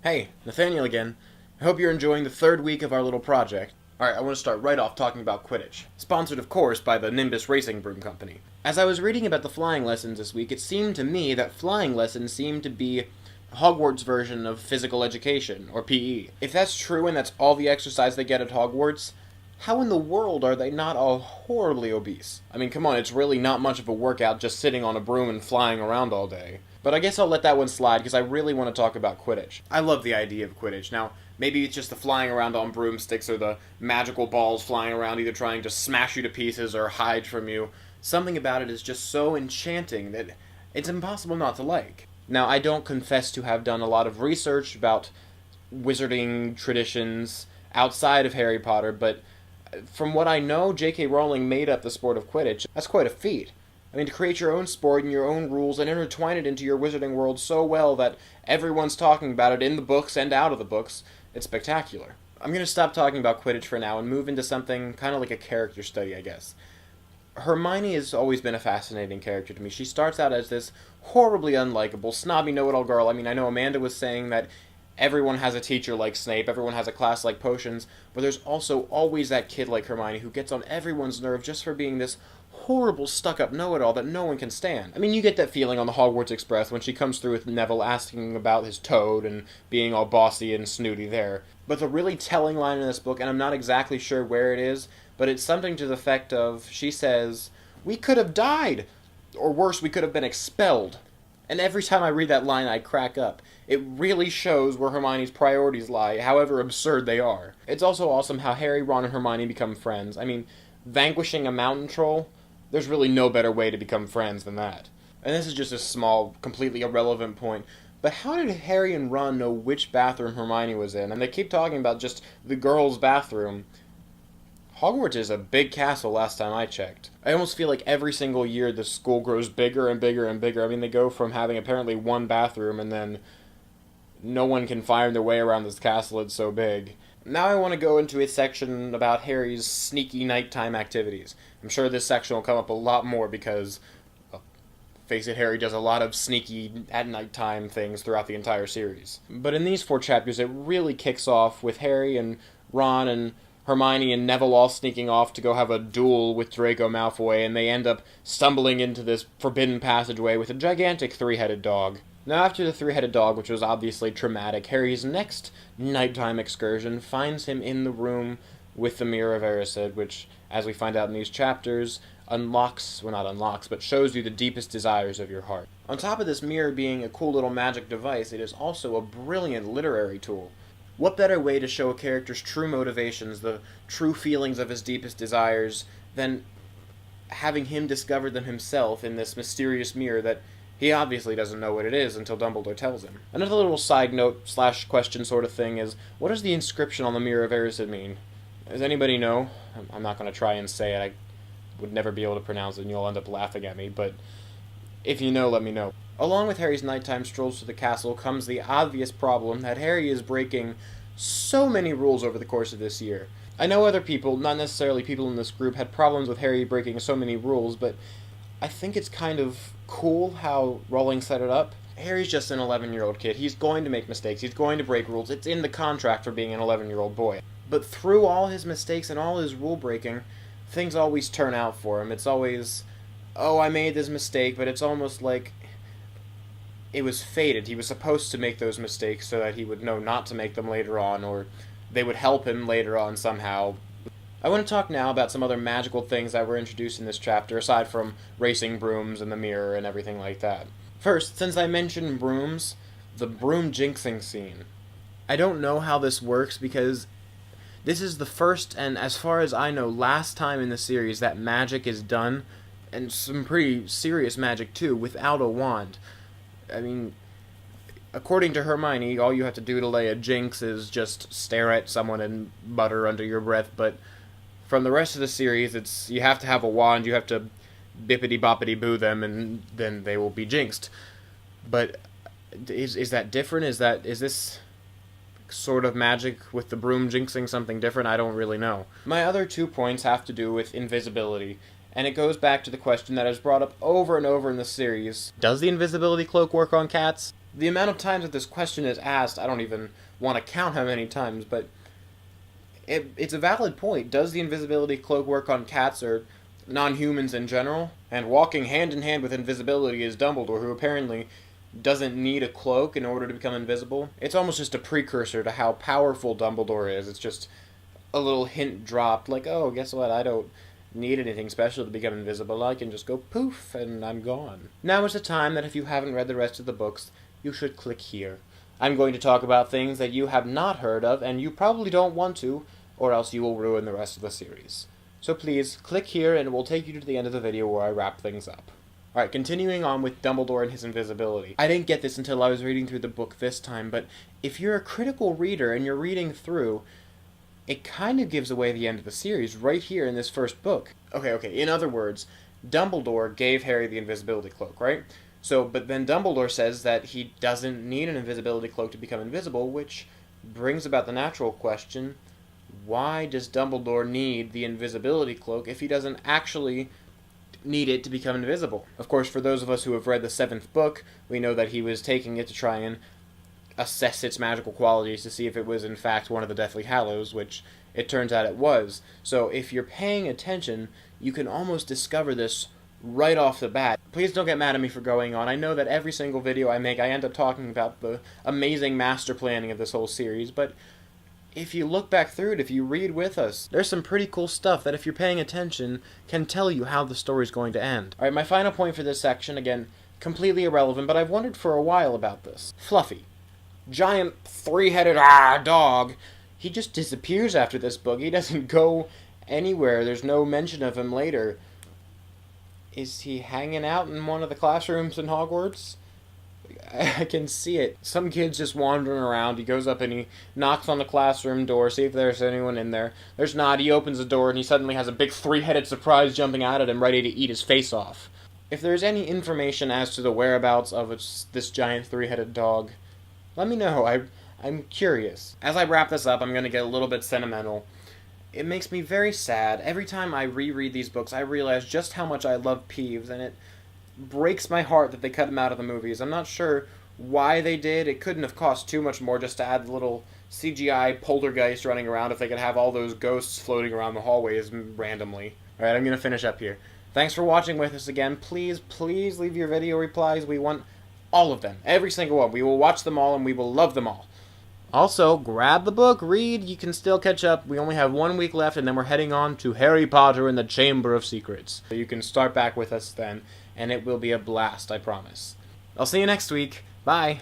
Hey, Nathaniel again. I hope you're enjoying the third week of our little project. Alright, I want to start right off talking about Quidditch. Sponsored, of course, by the Nimbus Racing Broom Company. As I was reading about the flying lessons this week, it seemed to me that flying lessons seemed to be Hogwarts' version of physical education, or PE. If that's true and that's all the exercise they get at Hogwarts, how in the world are they not all horribly obese? I mean, come on, it's really not much of a workout just sitting on a broom and flying around all day. But I guess I'll let that one slide because I really want to talk about Quidditch. I love the idea of Quidditch. Now, maybe it's just the flying around on broomsticks or the magical balls flying around either trying to smash you to pieces or hide from you. Something about it is just so enchanting that it's impossible not to like. Now, I don't confess to have done a lot of research about wizarding traditions outside of Harry Potter, but from what I know, J.K. Rowling made up the sport of Quidditch. That's quite a feat. I mean, to create your own sport and your own rules and intertwine it into your wizarding world so well that everyone's talking about it in the books and out of the books, it's spectacular. I'm going to stop talking about Quidditch for now and move into something kind of like a character study, I guess. Hermione has always been a fascinating character to me. She starts out as this horribly unlikable, snobby know-it-all girl. I mean, I know Amanda was saying that everyone has a teacher like Snape, everyone has a class like Potions, but there's also always that kid like Hermione who gets on everyone's nerve just for being this horrible stuck-up know-it-all that no one can stand. I mean, you get that feeling on the Hogwarts Express when she comes through with Neville asking about his toad and being all bossy and snooty there. But the really telling line in this book, and I'm not exactly sure where it is, but it's something to the effect of, she says, "We could have died! Or worse, we could have been expelled." And every time I read that line, I crack up. It really shows where Hermione's priorities lie, however absurd they are. It's also awesome how Harry, Ron, and Hermione become friends. I mean, vanquishing a mountain troll? There's really no better way to become friends than that. And this is just a small, completely irrelevant point, but how did Harry and Ron know which bathroom Hermione was in? And they keep talking about just the girls' bathroom. Hogwarts is a big castle last time I checked. I almost feel like every single year the school grows bigger and bigger and bigger. I mean, they go from having apparently one bathroom and then no one can find their way around this castle, it's so big. Now I want to go into a section about Harry's sneaky nighttime activities. I'm sure this section will come up a lot more because, well, face it, Harry does a lot of sneaky at nighttime things throughout the entire series. But in these 4 chapters, it really kicks off with Harry and Ron and Hermione and Neville all sneaking off to go have a duel with Draco Malfoy, and they end up stumbling into this forbidden passageway with a gigantic 3-headed dog. Now, after the 3-headed dog, which was obviously traumatic, Harry's next nighttime excursion finds him in the room with the Mirror of Erised, which, as we find out in these chapters, but shows you the deepest desires of your heart. On top of this mirror being a cool little magic device, it is also a brilliant literary tool. What better way to show a character's true motivations, the true feelings of his deepest desires, than having him discover them himself in this mysterious mirror that he obviously doesn't know what it is until Dumbledore tells him. Another little side note / question sort of thing is, what does the inscription on the Mirror of Erised mean? Does anybody know? I'm not going to try and say it. I would never be able to pronounce it and you'll end up laughing at me, but if you know, let me know. Along with Harry's nighttime strolls to the castle comes the obvious problem that Harry is breaking so many rules over the course of this year. I know other people, not necessarily people in this group, had problems with Harry breaking so many rules, but I think it's kind of cool how Rowling set it up. Harry's just an 11-year-old kid. He's going to make mistakes. He's going to break rules. It's in the contract for being an 11-year-old boy. But through all his mistakes and all his rule breaking, things always turn out for him. It's always, oh, I made this mistake, but it's almost like it was fated. He was supposed to make those mistakes so that he would know not to make them later on, or they would help him later on somehow. I want to talk now about some other magical things that were introduced in this chapter, aside from racing brooms and the mirror and everything like that. First, since I mentioned brooms, the broom jinxing scene. I don't know how this works because this is the first and, as far as I know, last time in the series that magic is done, and some pretty serious magic too, without a wand. I mean, according to Hermione, all you have to do to lay a jinx is just stare at someone and mutter under your breath, but from the rest of the series, it's you have to have a wand, you have to bippity-boppity-boo them, and then they will be jinxed. But is that different? Is this sort of magic with the broom jinxing something different? I don't really know. My other 2 points have to do with invisibility, and it goes back to the question that is brought up over and over in the series. Does the invisibility cloak work on cats? The amount of times that this question is asked, I don't even want to count how many times, but it's a valid point. Does the invisibility cloak work on cats or non-humans in general? And walking hand in hand with invisibility is Dumbledore, who apparently doesn't need a cloak in order to become invisible. It's almost just a precursor to how powerful Dumbledore is. It's just a little hint dropped, like, oh, guess what, I don't need anything special to become invisible. I can just go poof, and I'm gone. Now is the time that if you haven't read the rest of the books, you should click here. I'm going to talk about things that you have not heard of, and you probably don't want to, or else you will ruin the rest of the series. So please, click here, and it will take you to the end of the video where I wrap things up. Alright, continuing on with Dumbledore and his invisibility. I didn't get this until I was reading through the book this time, but if you're a critical reader and you're reading through, it kind of gives away the end of the series right here in this first book. Okay, in other words, Dumbledore gave Harry the invisibility cloak, right? But then Dumbledore says that he doesn't need an invisibility cloak to become invisible, which brings about the natural question, why does Dumbledore need the invisibility cloak if he doesn't actually need it to become invisible? Of course, for those of us who have read the 7th book, we know that he was taking it to try and assess its magical qualities to see if it was in fact one of the Deathly Hallows, which it turns out it was. So if you're paying attention, you can almost discover this right off the bat. Please don't get mad at me for going on. I know that every single video I make, I end up talking about the amazing master planning of this whole series, but if you look back through it, if you read with us, there's some pretty cool stuff that if you're paying attention can tell you how the story's going to end. Alright, my final point for this section, again, completely irrelevant, but I've wondered for a while about this. Fluffy. Giant three-headed dog. He just disappears after this book. He doesn't go anywhere. There's no mention of him later. Is he hanging out in one of the classrooms in Hogwarts? I can see it. Some kid's just wandering around. He goes up and he knocks on the classroom door, see if there's anyone in there. There's not. He opens the door and he suddenly has a big three-headed surprise jumping out at him, ready to eat his face off. If there's any information as to the whereabouts of this giant three-headed dog, let me know. I'm curious. As I wrap this up, I'm going to get a little bit sentimental. It makes me very sad. Every time I reread these books, I realize just how much I love Peeves, and it breaks my heart that they cut him out of the movies. I'm not sure why they did. It couldn't have cost too much more just to add the little CGI poltergeist running around if they could have all those ghosts floating around the hallways randomly. Alright, I'm going to finish up here. Thanks for watching with us again. Please leave your video replies. We want all of them. Every single one. We will watch them all and we will love them all. Also, grab the book, read, you can still catch up. We only have 1 week left and then we're heading on to Harry Potter and the Chamber of Secrets. So you can start back with us then, and it will be a blast, I promise. I'll see you next week. Bye.